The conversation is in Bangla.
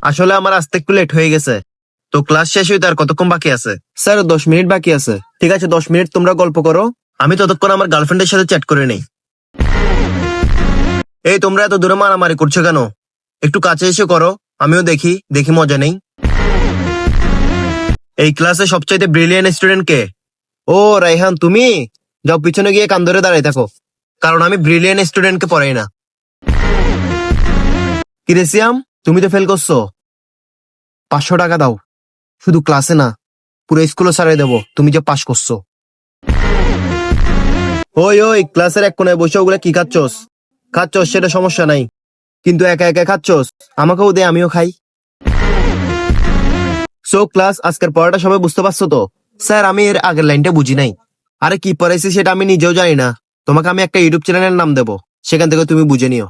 আসলে আমার আসতে একটু লেট হয়ে গেছে। তো ক্লাস শেষ হইতে আর কতক্ষণ বাকি আছে? স্যার 10 মিনিট বাকি আছে। ঠিক আছে, 10 মিনিট তোমরা গল্প করো, আমি ততক্ষণ আমার গার্লফ্রেন্ডের সাথে চ্যাট করে নেই। এই তোমরা এত দূরে মারামারি করছো কেন? একটু কাছে এসে করো, আমিও দেখি দেখি মজা নেই। এই ক্লাসে সবচাইতে ব্রিলিয়ান্ট স্টুডেন্ট কে? ও রাইহান, তুমি যাও পিছনে গিয়ে কান ধরে দাঁড়াই থাকো, কারণ আমি ব্রিলিয়ান্ট স্টুডেন্টকে পড়াই না। কিরেসিয়াম, তুমি তো ফেল করছো। 500 টাকা দাও, শুধু ক্লাসে না পুরো স্কুলে সারাই দেবো তুমি যে পাশ করছো। ওই ওই, ক্লাসের এক কোনায় বসে ওগুলা কি খাচ্ছস? খাচ্ছস সেটা সমস্যা নাই, কিন্তু একা একা খাচ্ছস, আমাকেও দে আমিও খাই। সো ক্লাস, আজকের পড়াটা সবাই বুঝতে পারছো তো? স্যার আমি এর আগের লাইনটা বুঝি নাই। আরে কি পড়াইছি সেটা আমি নিজেও জানি না, তোমাকে আমি একটা ইউটিউব চ্যানেলের নাম দেবো, সেখান থেকে তুমি বুঝে নিও।